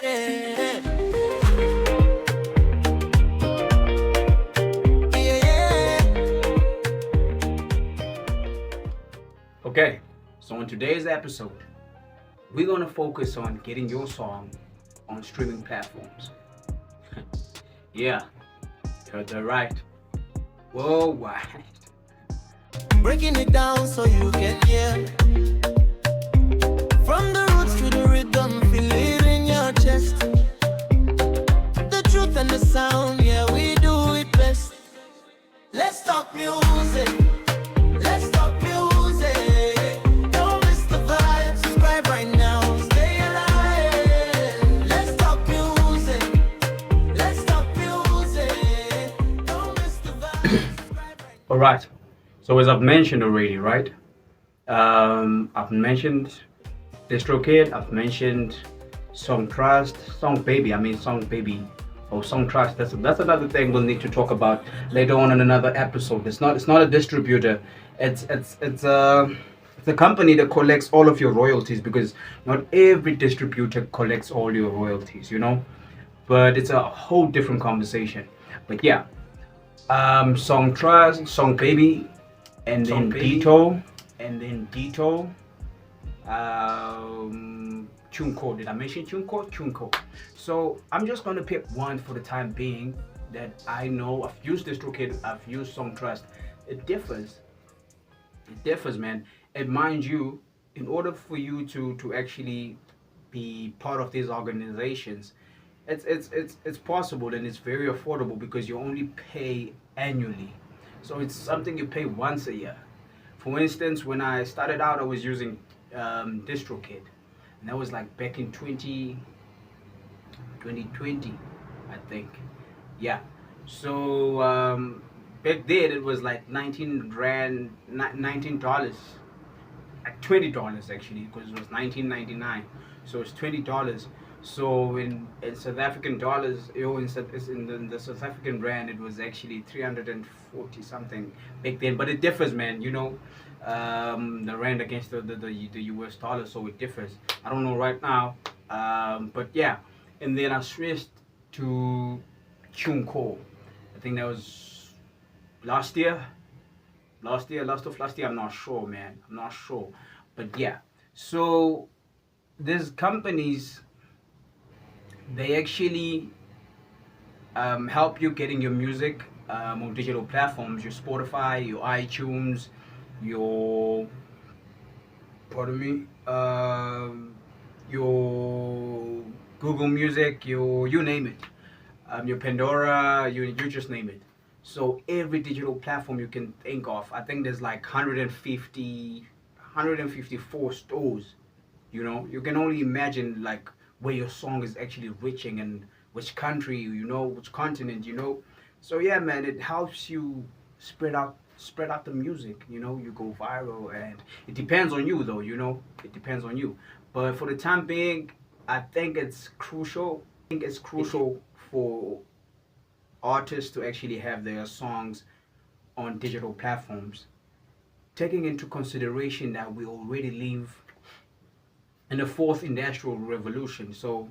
Yeah. Okay, so in today's episode, we're gonna focus on getting your song on streaming platforms. Yeah, you heard that right. Worldwide. Breaking it down so you can hear. From the roots to the rhythm, feel it in your chest. The truth and the sound, yeah, we do it best. Let's talk music. Let's talk music. Don't miss the vibe. Subscribe right now. Stay alive. Let's talk music. Let's talk music. Don't miss the vibe. Subscribe right now. All right. So as I've mentioned already, right? I've mentioned DistroKid. I've mentioned Song Trust, Song Baby. Song Baby or Song Trust. That's another thing we'll need to talk about later on in another episode. It's not a distributor. It's a company that collects all of your royalties, because not every distributor collects all your royalties, But it's a whole different conversation. But yeah, Song Trust, Song Baby, and then Ditto, TuneCore. Did I mention TuneCore? TuneCore. So I'm just gonna pick one for the time being that I know. I've used DistroKid, I've used Song Trust. It differs, man. And mind you, in order for you to actually be part of these organizations, it's possible, and it's very affordable because you only pay annually. So it's something you pay once a year. For instance, when I started out, I was using DistroKid, and that was like back in 2020, I think. Yeah. So back then it was like 19 rand, $19, like $20 actually, because it was 19.99. So it's $20. So in South African dollars, in the South African rand, it was actually 340 something back then. But it differs, man. The rand against the US dollar, so it differs. I don't know right now, but yeah. And then I switched to TuneCore. I think that was last year. Last of last year. I'm not sure, man. I'm not sure, but yeah. So there's companies. They actually help you getting your music on digital platforms, your Spotify, your iTunes, your your Google Music, you name it, your Pandora, you just name it. So every digital platform you can think of, I think there's like 154 stores. You can only imagine like where your song is actually reaching, and which country, which continent, So yeah, man, it helps you spread out the music. You go viral, and it depends on you though. It depends on you. But for the time being, I think it's crucial. For artists to actually have their songs on digital platforms, taking into consideration that we already live in the fourth industrial revolution. So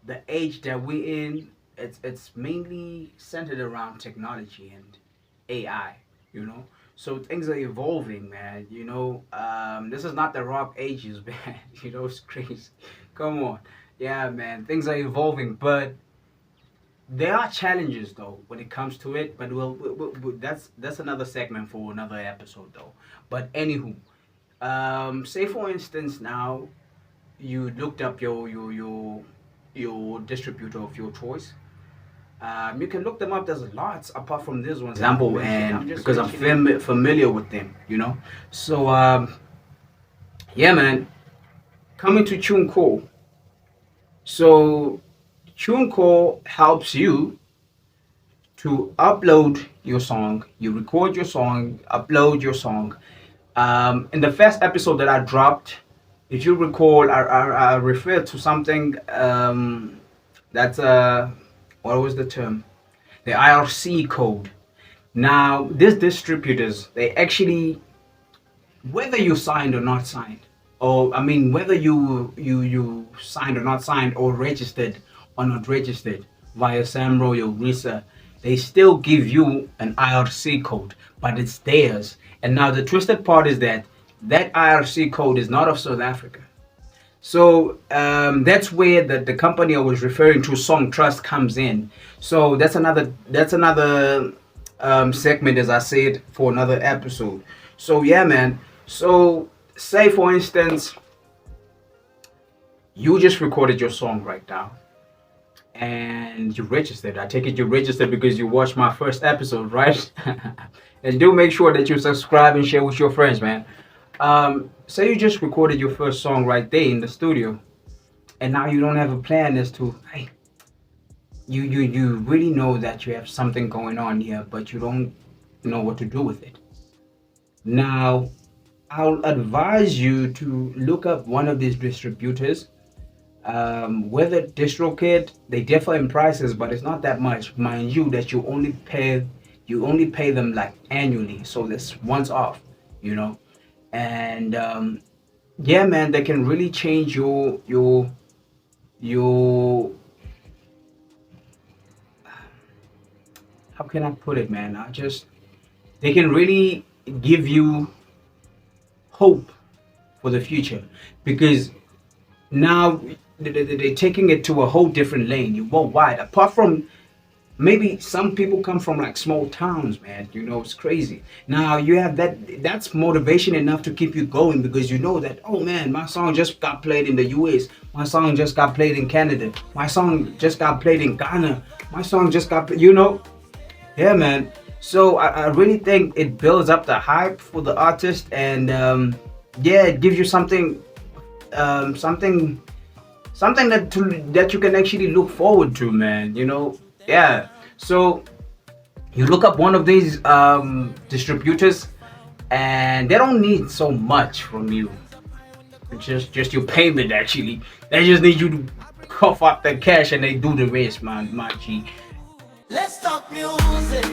the age that we're in, it's mainly centered around technology and AI. So things are evolving, man. This is not the rock ages, man. It's crazy. Come on. Yeah, man, things are evolving, but there are challenges though when it comes to it. But that's another segment for another episode though. But anywho, say for instance now, you looked up your distributor of your choice. You can look them up. There's lots apart from this one example, and because I'm familiar with them, So yeah, man. Coming to TuneCore. So TuneCore helps you to upload your song. You record your song, upload your song. In the first episode that I dropped, if you recall, I referred to something that's what was the term? The IRC code. Now, these distributors, they actually, whether you signed or not signed, or I mean, whether you signed or not signed, or registered or not registered via Sam Royal Risa, they still give you an IRC code, but it's theirs. And now the twisted part is that that IRC code is not of South Africa. So that's where the company I was referring to, Song Trust, comes in. So that's another segment, as I said, for another episode. So yeah, man. So say for instance, you just recorded your song right now and you registered. I take it you registered because you watched my first episode, right? And do make sure that you subscribe and share with your friends, man. Say you just recorded your first song right there in the studio, and now you don't have a plan as to, hey, you really know that you have something going on here, but you don't know what to do with it. Now, I'll advise you to look up one of these distributors. Whether DistroKid, they differ in prices, but it's not that much. Mind you, that you only pay them like annually, so this once off, you know. And yeah, man, they can really change your how can I put it, man? They can really give you hope for the future, because now they're taking it to a whole different lane. You worldwide. Apart from maybe some people come from like small towns, man. You know, it's crazy. Now you have that's motivation enough to keep you going, because you know that, oh man, my song just got played in the US. My song just got played in Canada. My song just got played in Ghana. My song just got, yeah, man. So I really think it builds up the hype for the artist, and yeah, it gives you something that you can actually look forward to, man. Yeah. So you look up one of these distributors, and they don't need so much from you. It's just your payment, actually. They just need you to cough up the cash, and they do the rest, man, my G. Let's talk music.